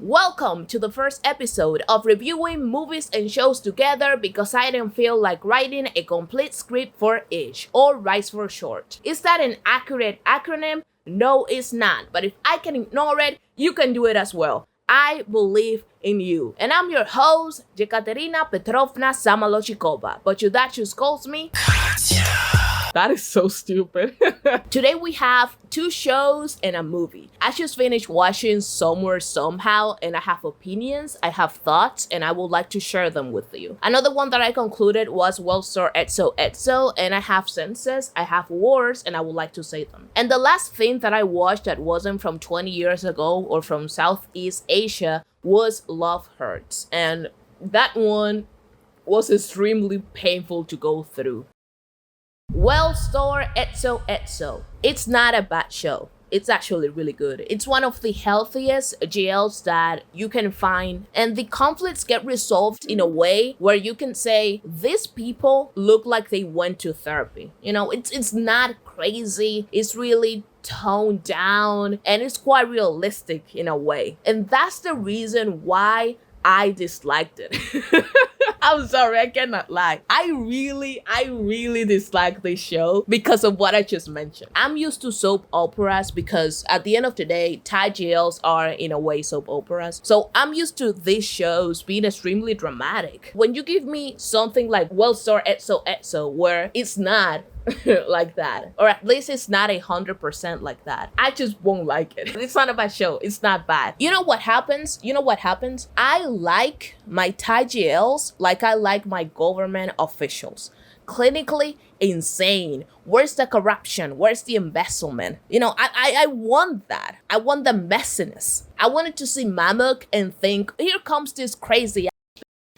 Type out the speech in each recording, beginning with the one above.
Welcome to the first episode of reviewing movies and shows together because I didn't feel like writing a complete script for each, or RISE for short. Is that an accurate acronym? No, it's not, but if I can ignore it, you can do it as well. I believe in you. And I'm your host, Yekaterina Petrovna Samolochikova, but your dad just calls me That is so stupid. Today we have 2 shows and a movie. I just finished watching Somewhere Somehow and I have opinions, I have thoughts, and I would like to share them with you. Another one that I concluded was Wellstar Etso Etso, and I have senses, I have words, and I would like to say them. And the last thing that I watched that wasn't from 20 years ago or from Southeast Asia was Love Hurts. And that one was extremely painful to go through. Wellstar Etso Etso. It's not a bad show. It's actually really good. It's one of the healthiest GLs that you can find, and the conflicts get resolved in a way where you can say, these people look like they went to therapy. You know, it's not crazy. It's really toned down, and it's quite realistic in a way. And that's the reason why I disliked it. I'm sorry, I cannot lie. I really dislike this show because of what I just mentioned. I'm used to soap operas because at the end of the day, Thai GLs are in a way soap operas. So I'm used to these shows being extremely dramatic. When you give me something like Wellstar Etso Etso, where it's not like that, or at least it's not 100% like that, I just won't like it. It's not a bad show. It's not bad. You know what happens? I like my Thai GLs like I like my government officials. Clinically insane. Where's the corruption? Where's the embezzlement? You know, I want that. I want the messiness. I wanted to see Mammoth and think, here comes this crazy.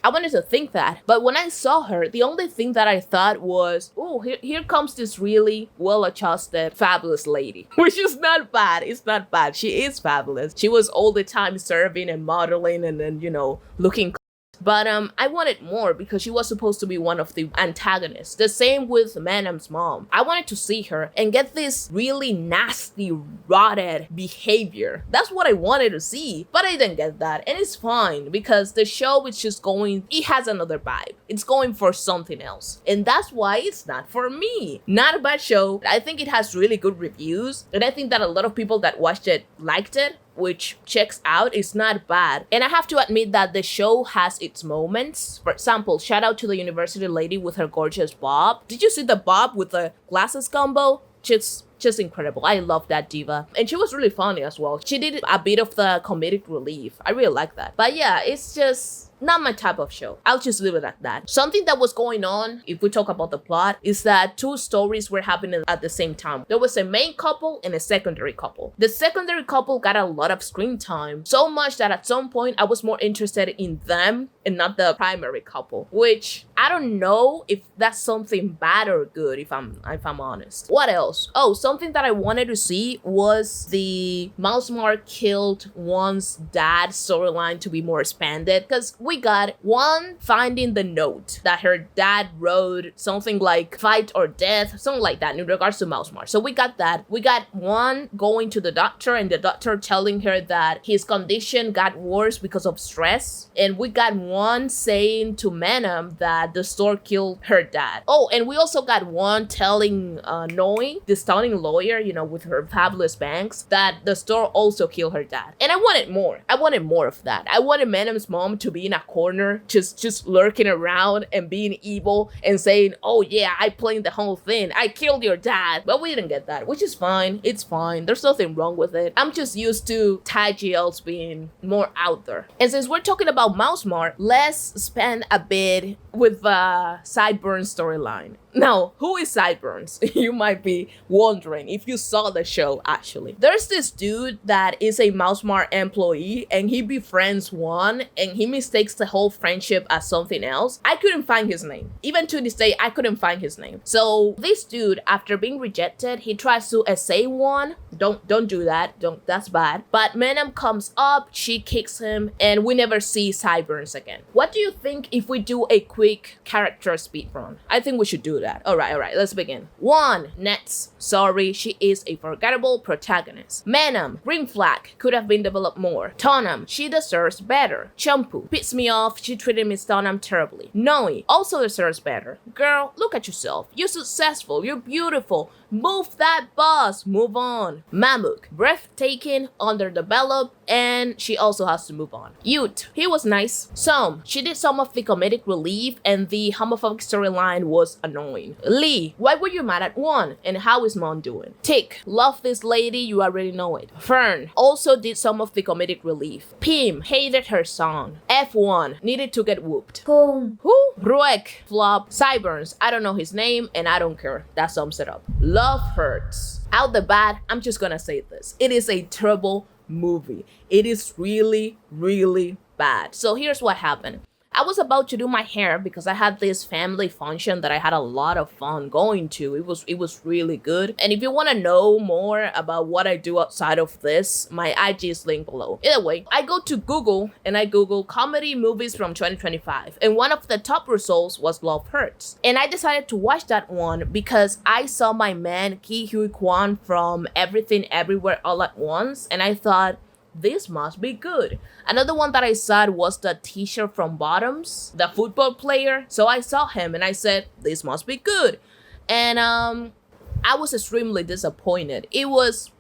I wanted to think that, but when I saw her, the only thing that I thought was, oh, here comes this really well-adjusted, fabulous lady. Which is not bad. It's not bad. She is fabulous. She was all the time serving and modeling and then, you know, looking. But I wanted more because she was supposed to be one of the antagonists. The same with Manam's mom. I wanted to see her and get this really nasty, rotted behavior. That's what I wanted to see, but I didn't get that. And it's fine because the show is just going, it has another vibe. It's going for something else. And that's why it's not for me. Not a bad show. I think it has really good reviews. And I think that a lot of people that watched it liked it, which checks out. It's not bad. And I have to admit that the show has its moments. For example, shout out to the university lady with her gorgeous bob. Did you see the bob with the glasses combo? Just incredible. I love that diva. And she was really funny as well. She did a bit of the comedic relief. I really like that. But yeah, it's just not my type of show. I'll just leave it at that. Something that was going on, if we talk about the plot, is that 2 stories were happening at the same time. There was a main couple and a secondary couple. The secondary couple got a lot of screen time, so much that at some point I was more interested in them and not the primary couple, which I don't know if that's something bad or good, if I'm honest. What else? Oh, something that I wanted to see was the Mausmar killed one's dad storyline to be more expanded, because we got one finding the note that her dad wrote, something like fight or death, something like that in regards to Mausmar. So we got that. We got one going to the doctor and the doctor telling her that his condition got worse because of stress. And we got one saying to Manam that the store killed her dad. Oh, and we also got one telling Noi, the stunning lawyer, you know, with her fabulous banks, that the store also killed her dad. And I wanted more. I wanted more of that. I wanted Manam's mom to be in a corner, just lurking around and being evil and saying, oh yeah, I planned the whole thing. I killed your dad. But we didn't get that, which is fine. It's fine. There's nothing wrong with it. I'm just used to Thai GLs being more out there. And since we're talking about Mausmar, let's spend a bit with the Sideburns storyline. Now, who is Sideburns? You might be wondering if you saw the show, actually. There's this dude that is a Mausmar employee and he befriends one and he mistakes the whole friendship as something else. I couldn't find his name. Even to this day, I couldn't find his name. So this dude, after being rejected, he tries to essay one. Don't do that. That's bad. But Manam comes up, she kicks him, and we never see Sideburns again. What do you think if we do a quick character speedrun? I think we should do that. that. All right, let's begin. 1. Nets. Sorry, she is a forgettable protagonist. Manam. Green flag. Could have been developed more. Tonam. She deserves better. Champu. Pissed me off. She treated Miss Tonam terribly. Noi. Also deserves better. Girl, look at yourself. You're successful. You're beautiful. Move that bus. Move on. Mamuk. Breathtaking, underdeveloped, and she also has to move on. Yut. He was nice. Som. She did some of the comedic relief, and the homophobic storyline was annoying. Lee. Why were you mad at 1? And how is Mon doing? Tick. Love this lady, you already know it. Fern. Also did some of the comedic relief. Pim. Hated her song. F1. Needed to get whooped. Boom. Who? Ruek. Flop. Cyburns. I don't know his name, and I don't care. That sums it up. Love hurts. Out the bat, I'm just gonna say this. It is a terrible movie. It is really, really bad. So here's what happened. I was about to do my hair because I had this family function that I had a lot of fun going to. It was really good. And if you want to know more about what I do outside of this, my IG is linked below. Either way, I go to Google and I Google comedy movies from 2025. And one of the top results was Love Hurts. And I decided to watch that one because I saw my man Ki Huy Kwan from Everything Everywhere All at Once. And I thought, this must be good. Another one that I saw was the teacher from Bottoms, the football player. So I saw him and I said, this must be good. And I was extremely disappointed. It was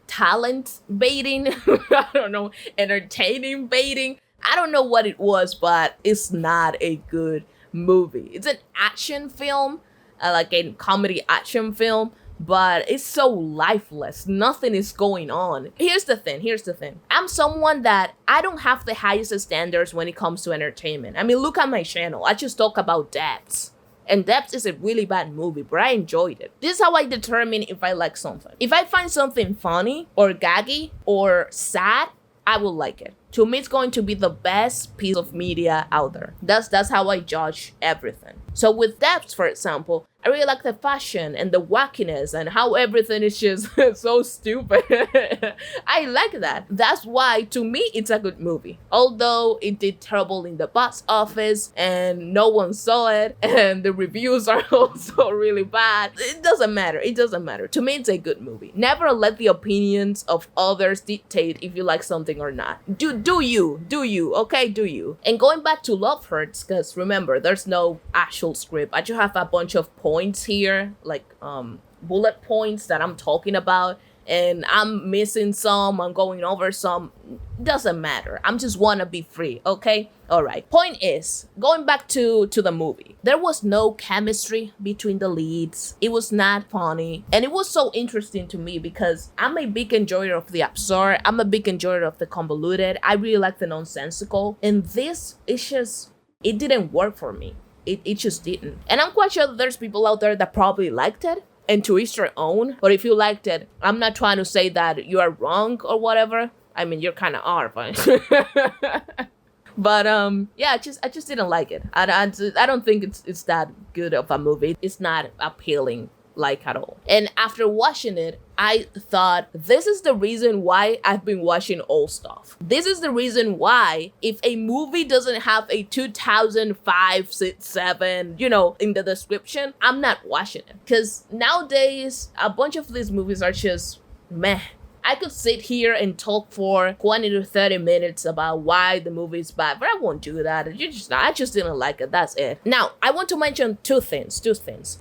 talent baiting? I don't know, entertaining baiting. I don't know what it was, but it's not a good movie. It's an action film, like a comedy action film. But it's so lifeless. Nothing is going on. Here's the thing. I'm someone that I don't have the highest standards when it comes to entertainment. I mean, look at my channel. I just talk about Debts. And Debts is a really bad movie, but I enjoyed it. This is how I determine if I like something. If I find something funny or gaggy or sad, I will like it. To me, it's going to be the best piece of media out there. That's how I judge everything. So with Debts, for example, I really like the fashion and the wackiness and how everything is just so stupid. I like that. That's why, to me, it's a good movie. Although it did terrible in the box office and no one saw it and the reviews are also really bad. It doesn't matter. To me, it's a good movie. Never let the opinions of others dictate if you like something or not. Do you, okay? Do you. And going back to Love Hurts, because remember, there's no actual script. I just have a bunch of points here, like bullet points that I'm talking about, and I'm missing some, I'm going over some. Doesn't matter. I'm just wanna be free, okay? All right. Point is, going back to the movie, there was no chemistry between the leads. It was not funny, and it was so interesting to me because I'm a big enjoyer of the absurd. I'm a big enjoyer of the convoluted. I really like the nonsensical, and this is just, it didn't work for me. It just didn't. And I'm quite sure that there's people out there that probably liked it, and to each their own. But if you liked it, I'm not trying to say that you are wrong or whatever. I mean, you kind of are, but but yeah, I just didn't like it. I don't think it's that good of a movie. It's not appealing like at all. And after watching it, I thought, this is the reason why I've been watching old stuff. This is the reason why if a movie doesn't have a 2005, 6, 7, in the description, I'm not watching it. Because nowadays, a bunch of these movies are just meh. I could sit here and talk for 20 to 30 minutes about why the movie is bad, but I won't do that. I just didn't like it. That's it. Now, I want to mention two things.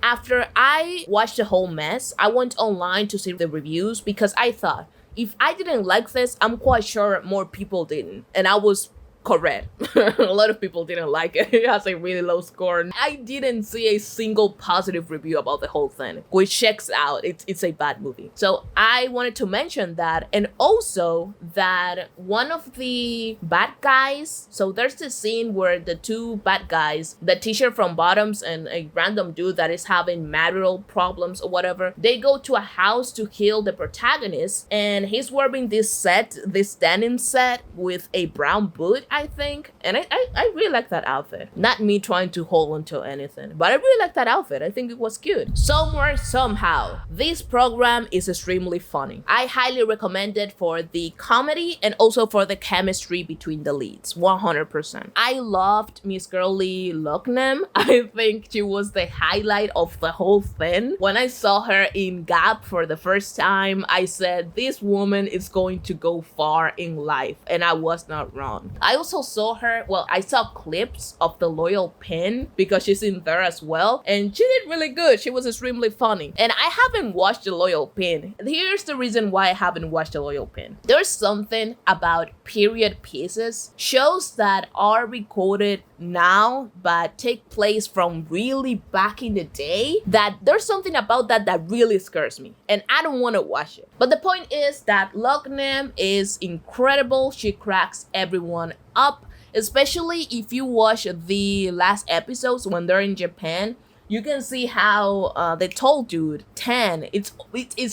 After I watched the whole mess, I went online to see the reviews because I thought, if I didn't like this, I'm quite sure more people didn't. And I was correct. A lot of people didn't like it. It has a really low score. I didn't see a single positive review about the whole thing, which checks out. It's a bad movie. So I wanted to mention that, and also that one of the bad guys, so there's this scene where the two bad guys, the teacher from Bottoms and a random dude that is having marital problems or whatever, they go to a house to kill the protagonist, and he's wearing this denim set with a brown boot. I think. And I really like that outfit. Not me trying to hold on to anything, but I really like that outfit. I think it was cute. Somewhere, somehow. This program is extremely funny. I highly recommend it for the comedy and also for the chemistry between the leads. 100%. I loved Miss Girly Loughnane. I think she was the highlight of the whole thing. When I saw her in Gap for the first time, I said, this woman is going to go far in life. And I was not wrong. I also saw her, well, I saw clips of the Loyal Pin because she's in there as well. And she did really good. She was extremely funny. And I haven't watched the Loyal Pin. Here's the reason why I haven't watched the Loyal Pin. There's something about period pieces, shows that are recorded now but take place from really back in the day, that there's something about that that really scares me and I don't want to watch it. But the point is that Loughnane is incredible. She cracks everyone up, especially if you watch the last episodes when they're in Japan. You can see how the tall dude, Tan, it's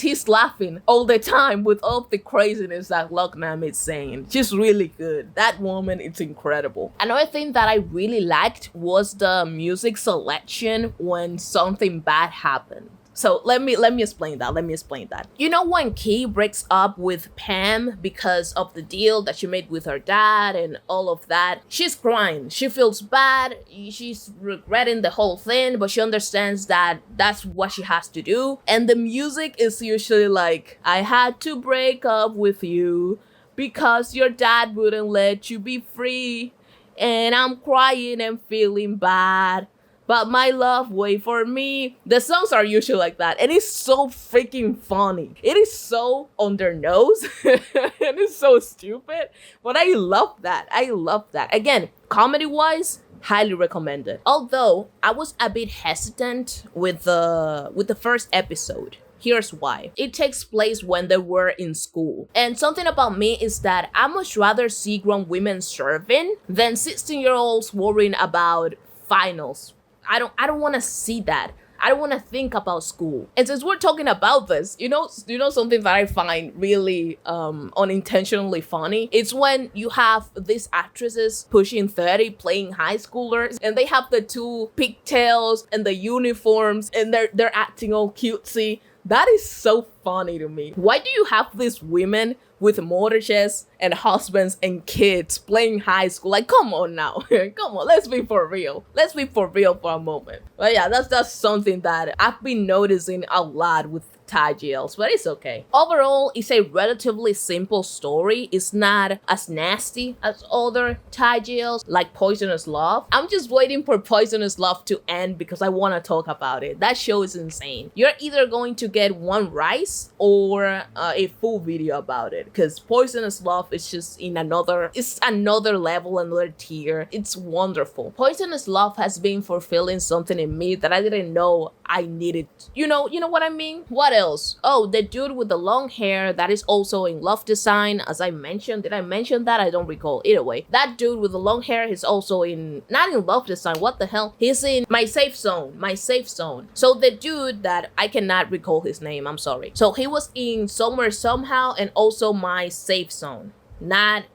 he's laughing all the time with all the craziness that Loughnane is saying. She's really good. That woman is incredible. Another thing that I really liked was the music selection when something bad happened. So let me explain that. You know when Key breaks up with Pam because of the deal that she made with her dad and all of that? She's crying. She feels bad. She's regretting the whole thing, but she understands that that's what she has to do. And the music is usually like, I had to break up with you because your dad wouldn't let you be free. And I'm crying and feeling bad. But my love, wait for me. The songs are usually like that. And it's so freaking funny. It is so on their nose. And it's so stupid. But I love that. Again, comedy-wise, highly recommended. Although, I was a bit hesitant with the first episode. Here's why. It takes place when they were in school. And something about me is that I much rather see grown women serving than 16-year-olds worrying about finals. I don't want to see that. I don't want to think about school. And since we're talking about this, you know something that I find really unintentionally funny? It's when you have these actresses pushing 30 playing high schoolers and they have the two pigtails and the uniforms and they're acting all cutesy. That is so funny to me. Why do you have these women with mortgages and husbands and kids playing high school? Like, come on now. Come on, let's be for real. Let's be for real for a moment. But yeah, that's something that I've been noticing a lot with Thai GLs, but it's okay. Overall, it's a relatively simple story. It's not as nasty as other Thai GLs like Poisonous Love. I'm just waiting for Poisonous Love to end because I want to talk about it. That show is insane. You're either going to get one rice or a full video about it, because Poisonous Love is just it's another level, another tier. It's wonderful. Poisonous Love has been fulfilling something in me that I didn't know I needed. You know what I mean? What else? Oh, the dude with the long hair that is also in Love Design, as I mentioned. Did I mention that? I don't recall. Either way, that dude with the long hair is also not in Love Design. What the hell? He's in My Safe Zone. So the dude that I cannot recall his name, I'm sorry. So he was in Somewhere Somehow and also My Safe Zone. Not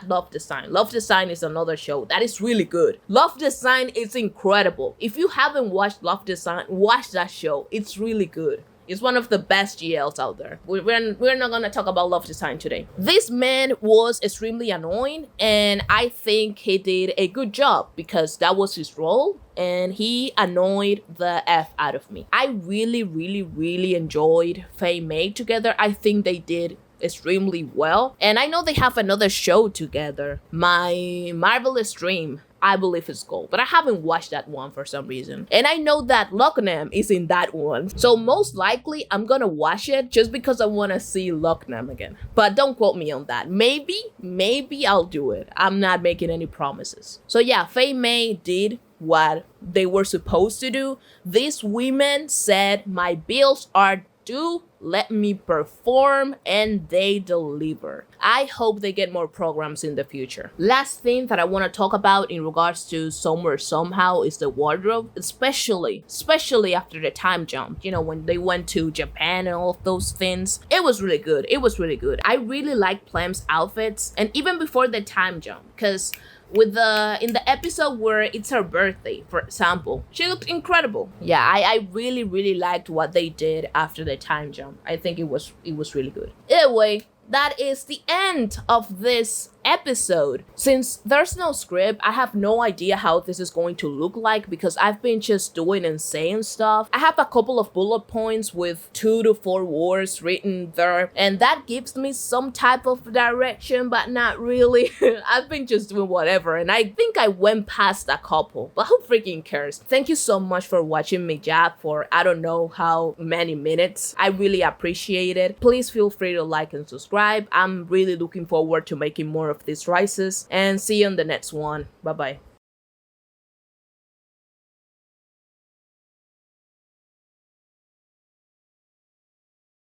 Love Design. Love Design is another show that is really good. Love Design is incredible. If you haven't watched Love Design, watch that show. It's really good. It's one of the best GLs out there. We're not gonna talk about Love Design today. This man was extremely annoying, and I think he did a good job because that was his role, and he annoyed the F out of me. I really, really, really enjoyed Faye May together. I think they did extremely well, and I know they have another show together, My Marvelous Dream, I believe it's called, but I haven't watched that one for some reason. And I know that Loughnane is in that one, so most likely I'm gonna watch it just because I want to see Loughnane again. But don't quote me on that. Maybe I'll do it. I'm not making any promises. So yeah, Faye May did what they were supposed to do. These women said, my bills are do let me perform, and they deliver. I hope they get more programs in the future. Last thing that I want to talk about in regards to Somewhere Somehow is the wardrobe, especially after the time jump. You know, when they went to Japan and all of those things. It was really good. It was really good. I really liked Plem's outfits, and even before the time jump, because in the episode where it's her birthday, for example, she looked incredible. Yeah, I really liked what they did after the time jump. I think it was really good. Anyway, that is the end of this episode. Since there's no script, I have no idea how this is going to look like because I've been just doing and saying stuff. I have a couple of bullet points with 2 to 4 words written there, and that gives me some type of direction, but not really. I've been just doing whatever, and I think I went past a couple, but who freaking cares? Thank you so much for watching me jab for I don't know how many minutes. I really appreciate it. Please feel free to like and subscribe. I'm really looking forward to making more of these rises, and see you on the next one. Bye bye.